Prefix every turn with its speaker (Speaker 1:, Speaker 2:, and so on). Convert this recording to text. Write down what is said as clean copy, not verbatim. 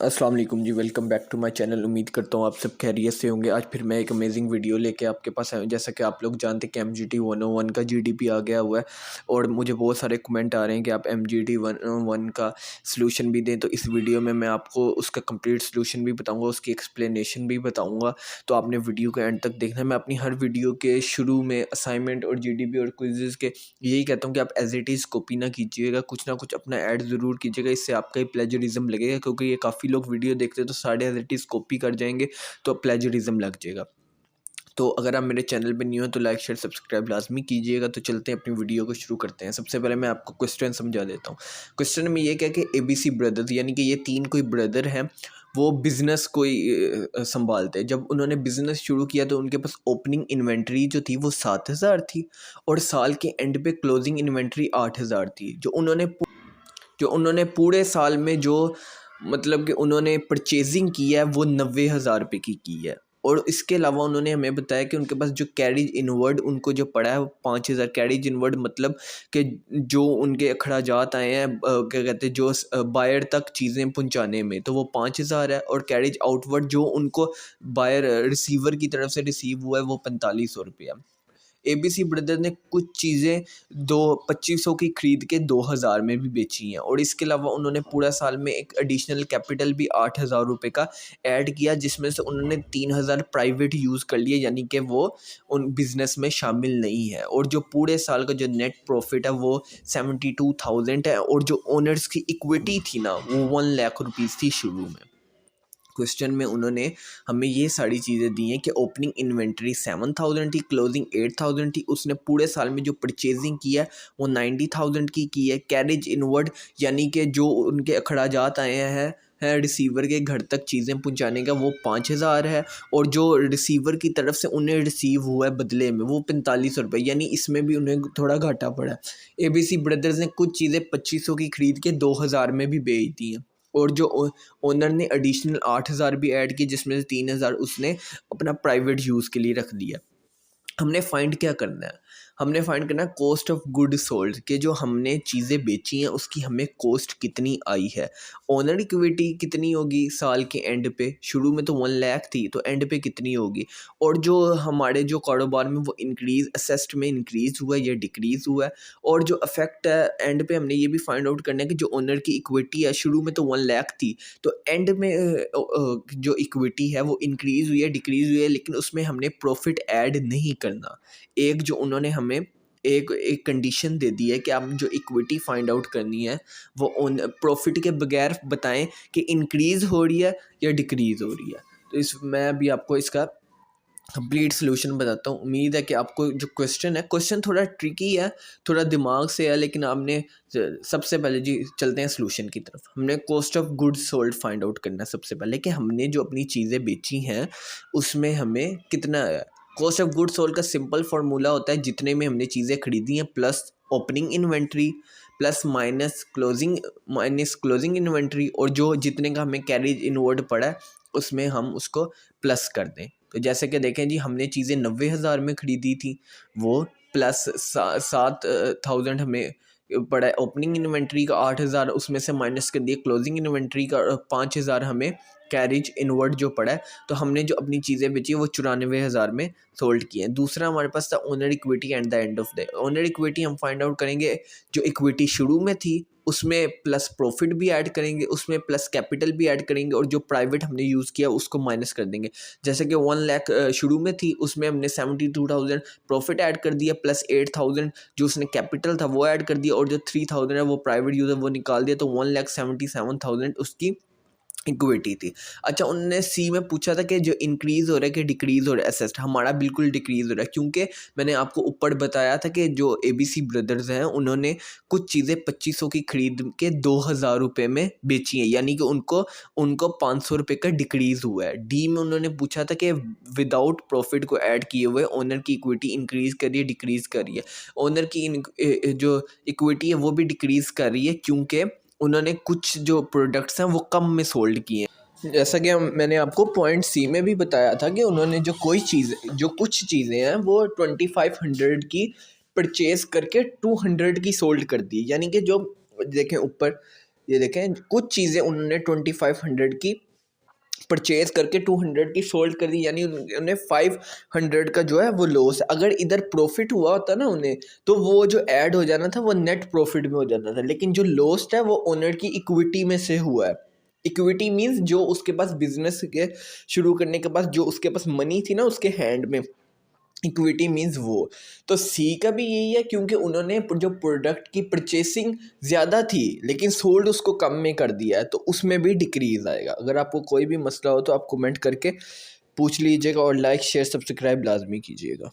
Speaker 1: अस्सलाम वालेकुम जी, welcome back to my channel. उम्मीद करता हूँ आप सब खैरियत से होंगे। आज फिर मैं एक अमेजिंग वीडियो लेके आपके पास आया हूँ। जैसा कि आप लोग जानते हैं कि MGT 101 का GDP आ गया हुआ है और मुझे बहुत सारे कमेंट आ रहे हैं कि आप MGT 101 का सलूशन भी दें। तो इस वीडियो में मैं आपको उसका कंप्लीट सलूशन भी बताऊँगा, उसकी एक्सप्लेनेशन भी बताऊँगा। तो आपने वीडियो के एंड तक देखना है। मैं अपनी हर वीडियो के शुरू में असाइनमेंट और GDP और क्विज़ के यही कहता हूँ कि आप एज इट इज़ कॉपी ना कीजिएगा, कुछ ना कुछ अपना ऐड ज़रूर कीजिएगा। इससे आपका ही प्लेजरिज्म लगेगा, क्योंकि ये काफ़ी लोग वीडियो देखते हैं तो सारे एज इट इज़ कॉपी कर जाएंगे तो प्लेजरिज्म लग जाएगा। तो अगर आप मेरे चैनल पे न्यू हैं तो लाइक शेयर सब्सक्राइब लाजमी कीजिएगा। तो चलते हैं अपनी वीडियो को शुरू करते हैं। सबसे पहले मैं आपको क्वेश्चन समझा देता हूँ। क्वेश्चन में ये क्या कि ABC ब्रदर्स यानी कि ये तीन कोई ब्रदर हैं, वो बिज़नेस कोई संभालते हैं। जब उन्होंने बिज़नेस शुरू किया तो उनके पास ओपनिंग इन्वेंट्री जो थी वो 7,000 थी और साल के एंड पे क्लोजिंग इन्वेंट्री 8,000 थी। जो उन्होंने पूरे साल में जो मतलब कि उन्होंने परचेजिंग की है वो 90,000 रुपये की है। और इसके अलावा उन्होंने हमें बताया कि उनके पास जो कैरिज इनवर्ड उनको जो पड़ा है वो 5,000। कैरिज इनवर्ड मतलब कि जो उनके अखराजात आए हैं क्या कहते हैं जो बायर तक चीज़ें पहुंचाने में, तो वो 5,000 है। और कैरिज आउटवर्ड जो उनको बायर रिसीवर की तरफ से रिसीव हुआ है वो 4,500 रुपया। ABC ब्रदर ने कुछ चीज़ें 2500 की खरीद के 2,000 में भी बेची हैं। और इसके अलावा उन्होंने पूरा साल में एक एडिशनल कैपिटल भी 8,000 रुपये का ऐड किया, जिसमें से उन्होंने 3,000 प्राइवेट यूज़ कर लिए, यानी कि वो उन बिज़नेस में शामिल नहीं है। और जो पूरे साल का जो नेट प्रॉफिट है वो 72,000 है। और जो ओनर्स की इक्विटी थी ना वो 1,00,000 रुपीज़ थी शुरू में। क्वेश्चन में उन्होंने हमें ये सारी चीज़ें दी हैं कि ओपनिंग इन्वेंट्री 7,000 थी, क्लोजिंग 8,000 थी। उसने पूरे साल में जो परचेजिंग की है वो 90,000 की है। कैरेज इनवर्ड यानी कि जो उनके अखराजात आए हैं रिसीवर के घर तक चीज़ें पहुंचाने का वो 5,000 है। और जो रिसीवर की तरफ से उन्हें रिसीव हुआ है बदले में वो 4,500 रुपये, यानी इसमें भी उन्हें थोड़ा घाटा पड़ा है। ABC ब्रदर्स ने कुछ चीज़ें 2,500 की खरीद के 2,000 में भी बेच दी हैं। और जो ओनर ने एडिशनल 8,000 भी ऐड की, जिसमें से 3,000 उसने अपना प्राइवेट यूज़ के लिए रख दिया। हमने फाइंड क्या करना है? हमने फाइंड करना है कॉस्ट ऑफ गुड सोल्ड, कि जो हमने चीज़ें बेची हैं उसकी हमें कॉस्ट कितनी आई है। ओनर इक्विटी कितनी होगी साल के एंड पे? शुरू में तो 1,00,000 थी, तो एंड पे कितनी होगी? और जो हमारे जो कारोबार में वो इंक्रीज़ असेस्ट में इंक्रीज़ हुआ है या डिक्रीज़ हुआ है? और जो इफेक्ट है एंड पे हमने ये भी फाइंड आउट करना है कि जो ओनर की इक्विटी है शुरू में तो 1,00,000 थी, तो एंड में जो इक्विटी है वो इंक्रीज़ हुई है डिक्रीज़ हुई है, लेकिन उसमें हमने प्रॉफिट ऐड नहीं करना। एक जो उन्होंने हमें एक कंडीशन दे दी है कि आप जो इक्विटी फाइंड आउट करनी है वो उन प्रॉफिट के बगैर बताएं कि इंक्रीज़ हो रही है या डिक्रीज़ हो रही है। तो इस मैं अभी आपको इसका कंप्लीट सॉल्यूशन बताता हूँ। उम्मीद है कि आपको जो क्वेश्चन थोड़ा ट्रिकी है, थोड़ा दिमाग से है, लेकिन आपने सबसे पहले जी चलते हैं सॉल्यूशन की तरफ। हमने cost of goods sold find out करना है सबसे पहले, कि हमने जो अपनी चीज़ें बेची हैं उसमें हमें कितना है। कॉस्ट ऑफ गुड्स सोल्ड का सिंपल फार्मूला होता है जितने में हमने चीज़ें खरीदी हैं plus opening inventory plus minus closing inventory, और जो जितने का हमें कैरेज इनवर्ड पड़ा है उसमें हम उसको प्लस कर दें। तो जैसे कि देखें जी, हमने चीज़ें 90,000 में ख़रीदी थी, वो प्लस 7,000 हमें पड़ा है। ओपनिंग इन्वेंट्री का 8,000 उसमें से माइनस कर दिए, क्लोजिंग इन्वेंट्री का 5,000 हमें कैरेज इनवर्ड जो पड़ा है। तो हमने जो अपनी चीज़ें बेची वो 94,000 में सोल्ड किए हैं। दूसरा हमारे पास था owner equity at the end of the owner equity. हम फाइंड आउट करेंगे जो इक्विटी शुरू में थी उसमें प्लस प्रॉफिट भी ऐड करेंगे, उसमें प्लस कैपिटल भी ऐड करेंगे, और जो प्राइवेट हमने यूज़ किया उसको माइनस कर देंगे। जैसे कि 1,00,000 शुरू में थी, उसमें हमने 72,000 प्रॉफिट ऐड कर दिया, प्लस 8,000 जो उसने कैपिटल था वो ऐड कर दिया, और जो 3,000 है वो प्राइवेट यूज़ है वो निकाल दिया। तो 1,77,000 उसकी इक्विटी थी। अच्छा, उन्होंने सी में पूछा था कि जो इंक्रीज़ हो रहा है कि डिक्रीज़ हो रहा है एसेट। हमारा बिल्कुल डिक्रीज़ हो रहा है, क्योंकि मैंने आपको ऊपर बताया था कि जो ABC ब्रदर्स हैं उन्होंने कुछ चीज़ें 2,500 की खरीद के 2,000 रुपये में बेची हैं, यानी कि उनको 500 रुपये का डिक्रीज़ हुआ है। डी में उन्होंने पूछा था कि विदाउट प्रॉफिट को ऐड किए हुए ओनर की इक्विटी इंक्रीज़ कर रही है डिक्रीज़ कर रही है। ओनर की जो इक्विटी है वो भी डिक्रीज़ कर रही है, क्योंकि उन्होंने कुछ जो प्रोडक्ट्स हैं वो कम में सोल्ड किए हैं। जैसा कि मैंने आपको पॉइंट सी में भी बताया था कि उन्होंने जो कुछ चीज़ें हैं वो 2,500 की परचेज करके 200 की सोल्ड कर दी। यानी कि जो देखें ऊपर ये देखें कुछ चीज़ें उन्होंने 2500 की परचेज करके 200 की सोल्ड कर दी, यानी उन्हें 500 का जो है वो लॉस है। अगर इधर प्रॉफिट हुआ होता ना उन्हें, तो वो जो ऐड हो जाना था वो नेट प्रॉफिट में हो जाता था, लेकिन जो लॉस्ट है वो ओनर की इक्विटी में से हुआ है। इक्विटी मीन्स जो उसके पास बिजनेस के शुरू करने के बाद जो उसके पास मनी थी ना उसके हैंड में, इक्विटी मीन्स वो। तो सी का भी यही है, क्योंकि उन्होंने जो प्रोडक्ट की परचेसिंग ज़्यादा थी लेकिन सोल्ड उसको कम में कर दिया है, तो उसमें भी डिक्रीज़ आएगा। अगर आपको कोई भी मसला हो तो आप कमेंट करके पूछ लीजिएगा और लाइक शेयर सब्सक्राइब लाजमी कीजिएगा।